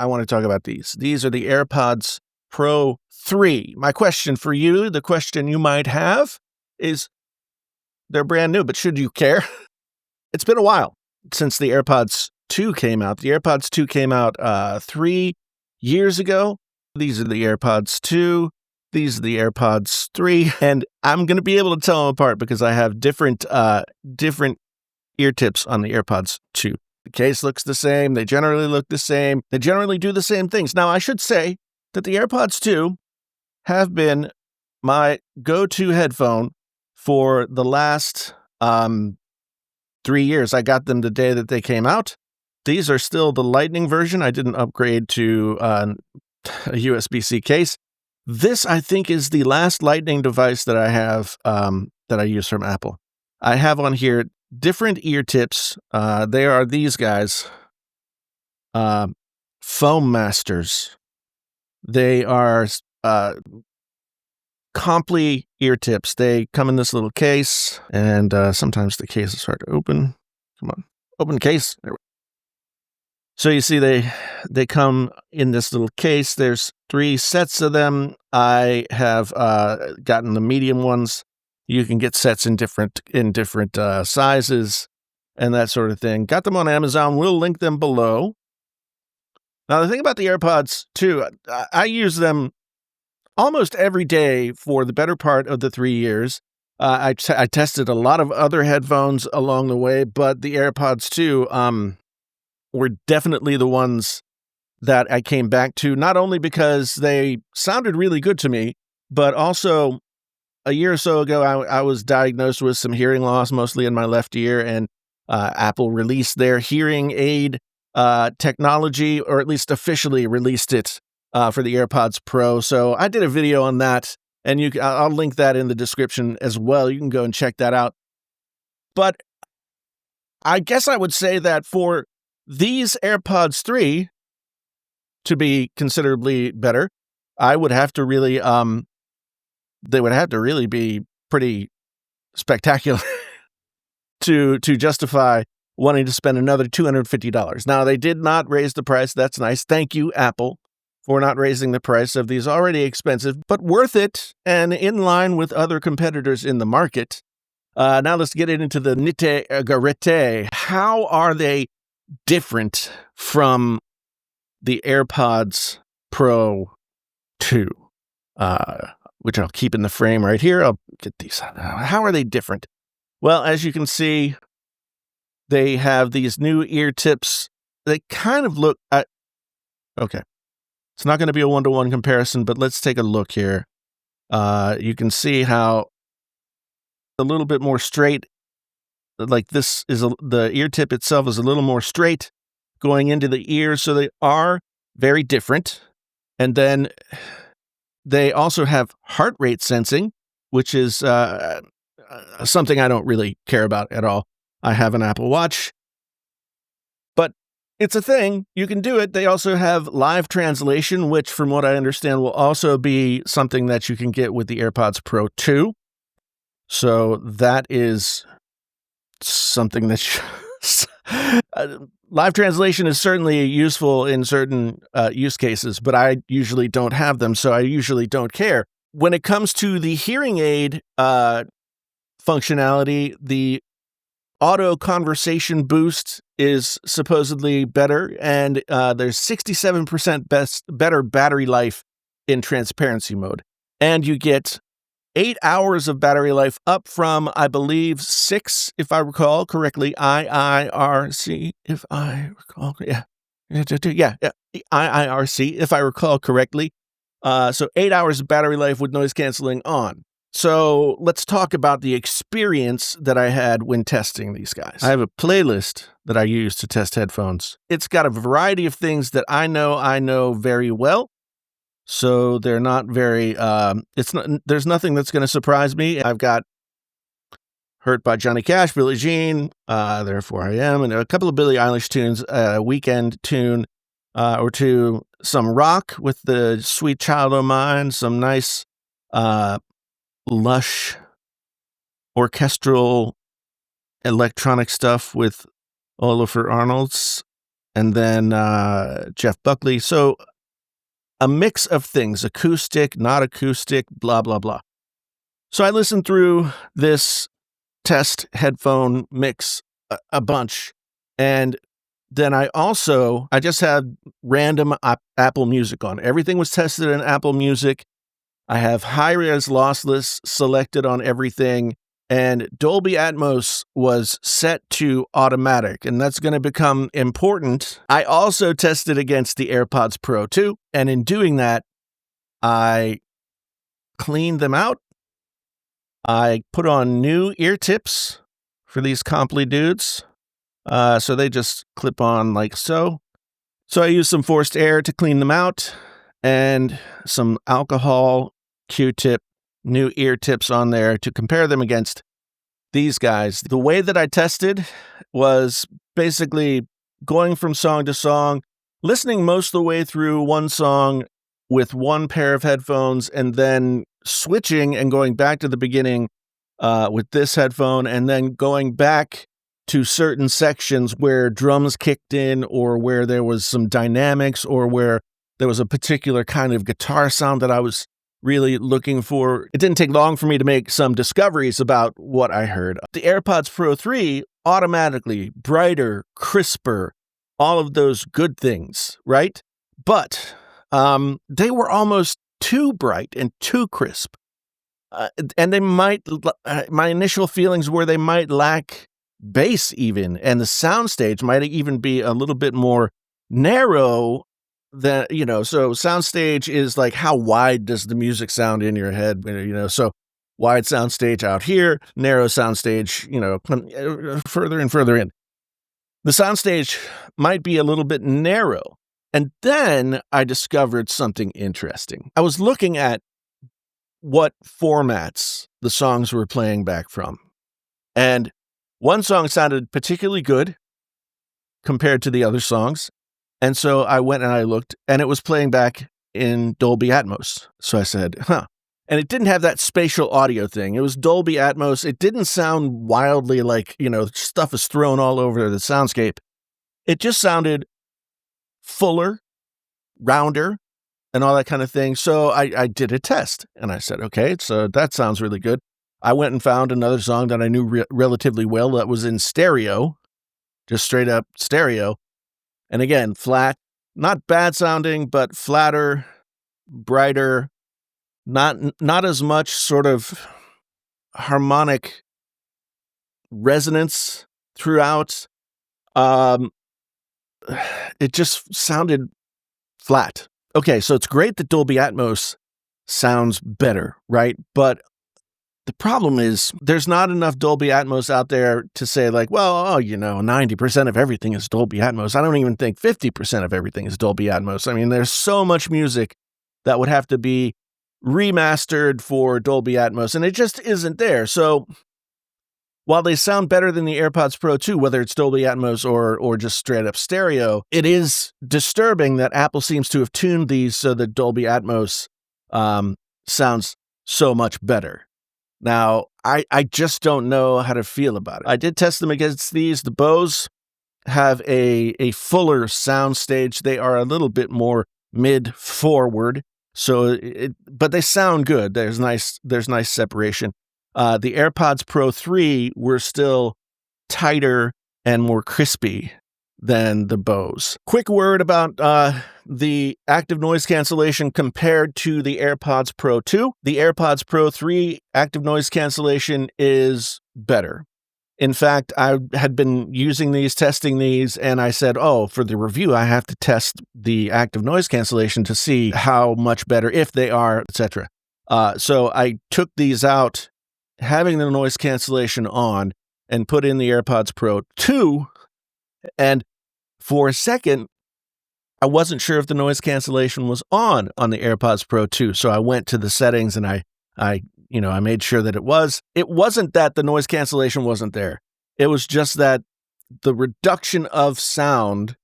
I want to talk about these. These are the AirPods Pro 3. My question for you, the question you might have is, they're brand new, but should you care? It's been a while since the AirPods 2 came out. The AirPods 2 came out 3 years ago. These are the AirPods 2. These are the AirPods 3. And I'm going to be able to tell them apart because I have different ear tips on the AirPods 2. The case looks the same. They generally look the same. They generally do the same things. Now, I should say that the AirPods 2 have been my go-to headphone for the last 3 years. I got them the day that they came out. These are still the Lightning version. I didn't upgrade to a USB-C case. This, I think, is the last Lightning device that I have that I use from Apple. I have on here different ear tips. They are these guys, Foam Masters. They are Comply ear tips. They come in this little case, and sometimes the case is hard to open. Come on, open case. There we go. So you see they come in this little case. There's 3 sets of them. I have gotten the medium ones. You can get sets in different sizes and that sort of thing. Got them on Amazon. We'll link them below. Now, the thing about the AirPods 2, I use them almost every day for the better part of the 3 years. I tested a lot of other headphones along the way, but the AirPods 2 were definitely the ones that I came back to, not only because they sounded really good to me, but also a year or so ago, I was diagnosed with some hearing loss, mostly in my left ear, and Apple released their hearing aid technology, or at least officially released it for the AirPods Pro. So I did a video on that, and I'll link that in the description as well. You can go and check that out. But I guess I would say that for these AirPods 3 to be considerably better, I would have to really, they would have to really be pretty spectacular to justify wanting to spend another $250. Now, they did not raise the price. That's nice. Thank you, Apple, for not raising the price of these already expensive, but worth it and in line with other competitors in the market. Now let's get into the nitty-gritty. How are they different from the AirPods Pro 2? Which I'll keep in the frame right here. I'll get these. How are they different? Well, as you can see, they have these new ear tips. They kind of look at, okay. It's not going to be a one-to-one comparison, but let's take a look here. You can see how a little bit more straight, like this is the ear tip itself is a little more straight going into the ear. So they are very different. And then they also have heart rate sensing, which is something I don't really care about at all. I have an Apple Watch, but it's a thing. You can do it. They also have live translation, which from what I understand will also be something that you can get with the AirPods Pro 2. So that is something that live translation is certainly useful in certain use cases, but I usually don't have them, so I usually don't care. When it comes to the hearing aid functionality, the auto conversation boost is supposedly better, and there's 67% better battery life in transparency mode. And you get 8 hours of battery life up from, I believe, 6, if I recall correctly, IIRC, if I recall, IIRC, if I recall correctly. So 8 hours of battery life with noise canceling on. So let's talk about the experience that I had when testing these guys. I have a playlist that I use to test headphones. It's got a variety of things that I know very well. So they're not very, there's nothing that's going to surprise me. I've got Hurt by Johnny Cash, Billie Jean, Therefore I Am, and a couple of Billie Eilish tunes, a Weekend tune or two, some rock with the Sweet Child O' Mine, some nice, lush orchestral electronic stuff with Oliver Arnold's and then Jeff Buckley. So a mix of things, acoustic, not acoustic, blah, blah, blah. So I listened through this test headphone mix a bunch, and then I just had random Apple Music on. Everything was tested in Apple Music. I have high-res lossless selected on everything, and Dolby Atmos was set to automatic, and that's going to become important. I also tested against the AirPods Pro 2, and in doing that, I cleaned them out. I put on new ear tips for these Comply dudes, so they just clip on like so. So I used some forced air to clean them out, and some alcohol Q-tip, new ear tips on there to compare them against these guys. The way that I tested was basically going from song to song, listening most of the way through one song with one pair of headphones, and then switching and going back to the beginning with this headphone, and then going back to certain sections where drums kicked in, or where there was some dynamics, or where there was a particular kind of guitar sound that I was really looking for. It didn't take long for me to make some discoveries about what I heard. The AirPods Pro 3, automatically brighter, crisper, all of those good things, right? But they were almost too bright and too crisp. And they might, my initial feelings were they might lack bass even, and the soundstage might even be a little bit more narrow than, so soundstage is like, how wide does the music sound in your head? So wide soundstage out here, narrow soundstage, further and further in. The soundstage might be a little bit narrow. And then I discovered something interesting. I was looking at what formats the songs were playing back from. And one song sounded particularly good compared to the other songs. And so I went and I looked, and it was playing back in Dolby Atmos. So I said, And it didn't have that spatial audio thing. It was Dolby Atmos. It didn't sound wildly like, stuff is thrown all over the soundscape. It just sounded fuller, rounder, and all that kind of thing. So I did a test, and I said, okay, so that sounds really good. I went and found another song that I knew relatively well that was in stereo, just straight up stereo. And again, flat, not bad sounding, but flatter, brighter, not as much sort of harmonic resonance throughout. It just sounded flat. Okay, so it's great that Dolby Atmos sounds better, right? But the problem is there's not enough Dolby Atmos out there to say like, 90% of everything is Dolby Atmos. I don't even think 50% of everything is Dolby Atmos. I mean, there's so much music that would have to be remastered for Dolby Atmos, and it just isn't there. So while they sound better than the AirPods Pro 2, whether it's Dolby Atmos or just straight up stereo, it is disturbing that Apple seems to have tuned these so that Dolby Atmos sounds so much better. Now, I just don't know how to feel about it. I did test them against these. The Bose have a fuller sound stage. They are a little bit more mid-forward, but they sound good. There's nice separation. The AirPods Pro 3 were still tighter and more crispy than the Bose. Quick word about the active noise cancellation compared to the AirPods Pro 2. The AirPods Pro 3 active noise cancellation is better. In fact, I had been testing these, and I said, for the review, I have to test the active noise cancellation to see how much better, if they are, etc. So I took these out, having the noise cancellation on, and put in the AirPods Pro 2, and for a second, I wasn't sure if the noise cancellation was on the AirPods Pro 2. So I went to the settings, and I made sure that it was. It wasn't that the noise cancellation wasn't there. It was just that the reduction of sound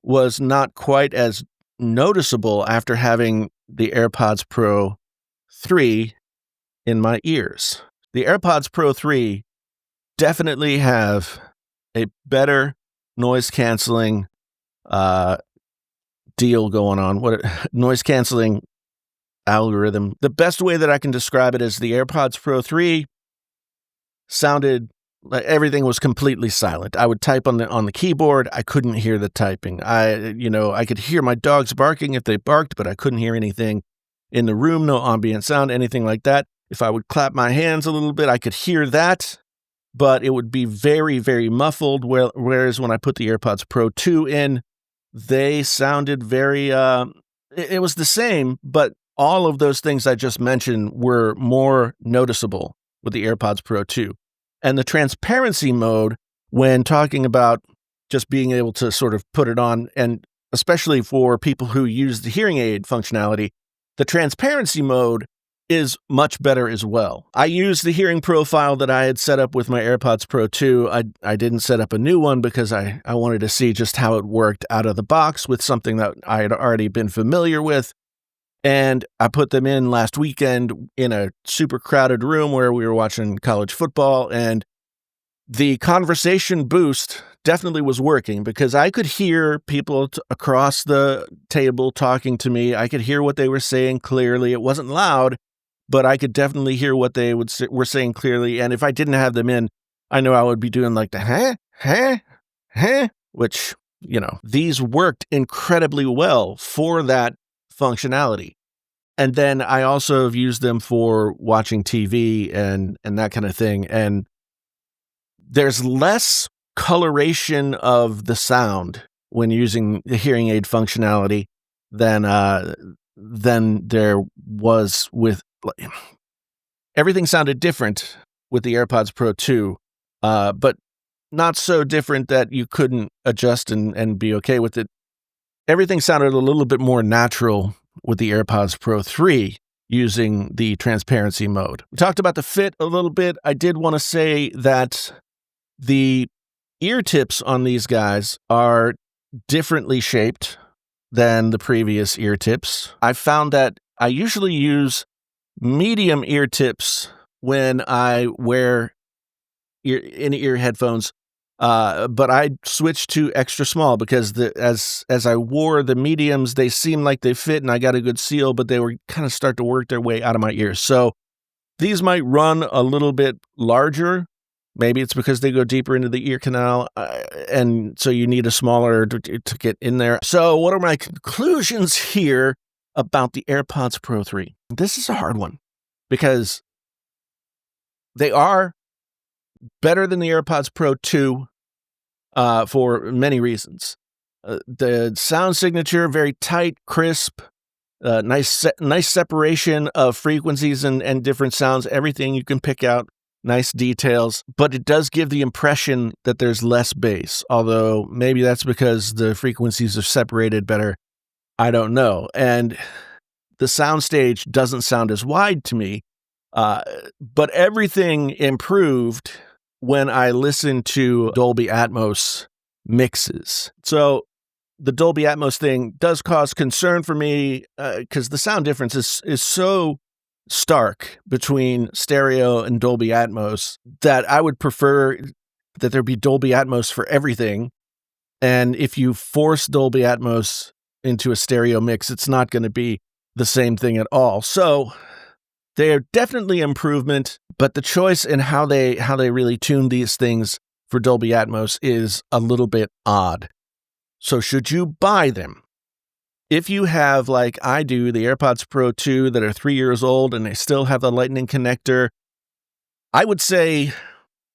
was not quite as noticeable after having the AirPods Pro 3 in my ears. The AirPods Pro 3 definitely have a better noise canceling deal going on. What noise canceling algorithm. The best way that I can describe it is the AirPods Pro 3 sounded like everything was completely silent. I would type on the keyboard. I couldn't hear the typing. I could hear my dogs barking if they barked, but I couldn't hear anything in the room, no ambient sound, anything like that. If I would clap my hands a little bit, I could hear that, but it would be very, very muffled. Whereas when I put the AirPods Pro 2 in, they sounded very, it was the same, but all of those things I just mentioned were more noticeable with the AirPods Pro 2. And the transparency mode, when talking about just being able to sort of put it on, and especially for people who use the hearing aid functionality, the transparency mode is much better as well. I used the hearing profile that I had set up with my AirPods Pro 2. I didn't set up a new one because I wanted to see just how it worked out of the box with something that I had already been familiar with. And I put them in last weekend in a super crowded room where we were watching college football, and the conversation boost definitely was working because I could hear people across the table talking to me. I could hear what they were saying clearly. It wasn't loud, but I could definitely hear what they were saying clearly. And if I didn't have them in, I know I would be doing like the which, these worked incredibly well for that functionality. And then I also have used them for watching TV and that kind of thing. And there's less coloration of the sound when using the hearing aid functionality than there was with. Everything sounded different with the AirPods Pro 2, but not so different that you couldn't adjust and be okay with it. Everything sounded a little bit more natural with the AirPods Pro 3 using the transparency mode. We talked about the fit a little bit. I did want to say that the ear tips on these guys are differently shaped than the previous ear tips. I found that I usually use medium ear tips when I wear in-ear headphones, but I switched to extra small because as I wore the mediums, they seemed like they fit and I got a good seal, but they were kind of start to work their way out of my ears. So these might run a little bit larger. Maybe it's because they go deeper into the ear canal, and so you need a smaller to get in there. So what are my conclusions here about the AirPods Pro 3? This is a hard one because they are better than the AirPods Pro 2 for many reasons. The sound signature, very tight, crisp, nice separation of frequencies and different sounds, everything you can pick out, nice details, but it does give the impression that there's less bass, although maybe that's because the frequencies are separated better. I don't know. And the soundstage doesn't sound as wide to me, but everything improved when I listened to Dolby Atmos mixes. So the Dolby Atmos thing does cause concern for me because the sound difference is so stark between stereo and Dolby Atmos that I would prefer that there be Dolby Atmos for everything. And if you force Dolby Atmos into a stereo mix, it's not going to be the same thing at all. So they are definitely improvement, but the choice in how they really tune these things for Dolby Atmos is a little bit odd. So should you buy them? If you have, like I do, the AirPods Pro 2 that are 3 years old and they still have the Lightning connector, I would say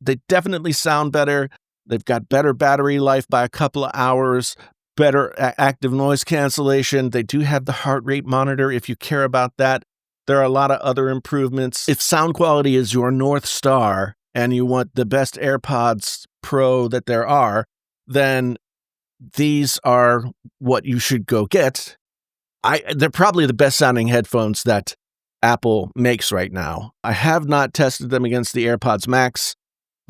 they definitely sound better. They've got better battery life by a couple of hours, better active noise cancellation. They do have the heart rate monitor if you care about that. There are a lot of other improvements. If sound quality is your North Star and you want the best AirPods Pro that there are, then these are what you should go get. They're probably the best sounding headphones that Apple makes right now. I have not tested them against the AirPods Max,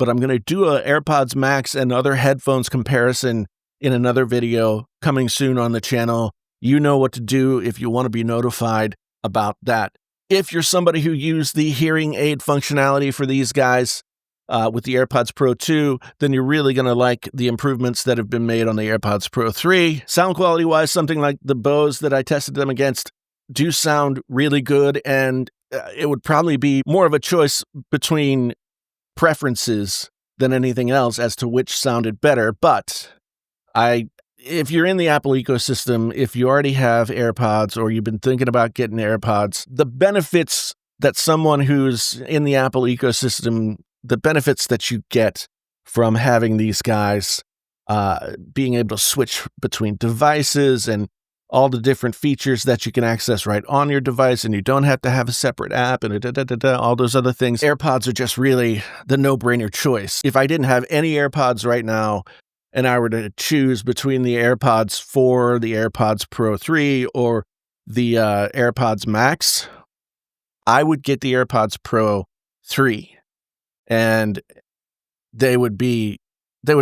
but I'm going to do a AirPods Max and other headphones comparison in another video coming soon on the channel. You know what to do if you want to be notified about that. If you're somebody who used the hearing aid functionality for these guys, with the AirPods Pro 2, then you're really going to like the improvements that have been made on the AirPods Pro 3. Sound quality-wise, something like the Bose that I tested them against do sound really good, and it would probably be more of a choice between preferences than anything else as to which sounded better. But if you're in the Apple ecosystem, if you already have AirPods or you've been thinking about getting AirPods, the benefits that someone who's in the Apple ecosystem, the benefits that you get from having these guys, being able to switch between devices and all the different features that you can access right on your device, and you don't have to have a separate app and all those other things. AirPods are just really the no-brainer choice. If I didn't have any AirPods right now, and I were to choose between the AirPods 4, the AirPods Pro 3, or the AirPods Max, I would get the AirPods Pro 3, and they would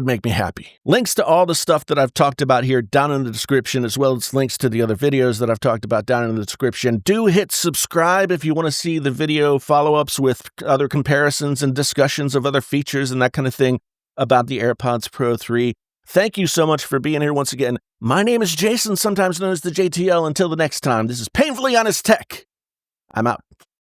make me happy. Links to all the stuff that I've talked about here down in the description, as well as links to the other videos that I've talked about down in the description. Do hit subscribe if you want to see the video follow-ups with other comparisons and discussions of other features and that kind of thing about the AirPods Pro 3. Thank you so much for being here once again. My name is Jason, sometimes known as the JTL. Until the next time, this is Painfully Honest Tech. I'm out.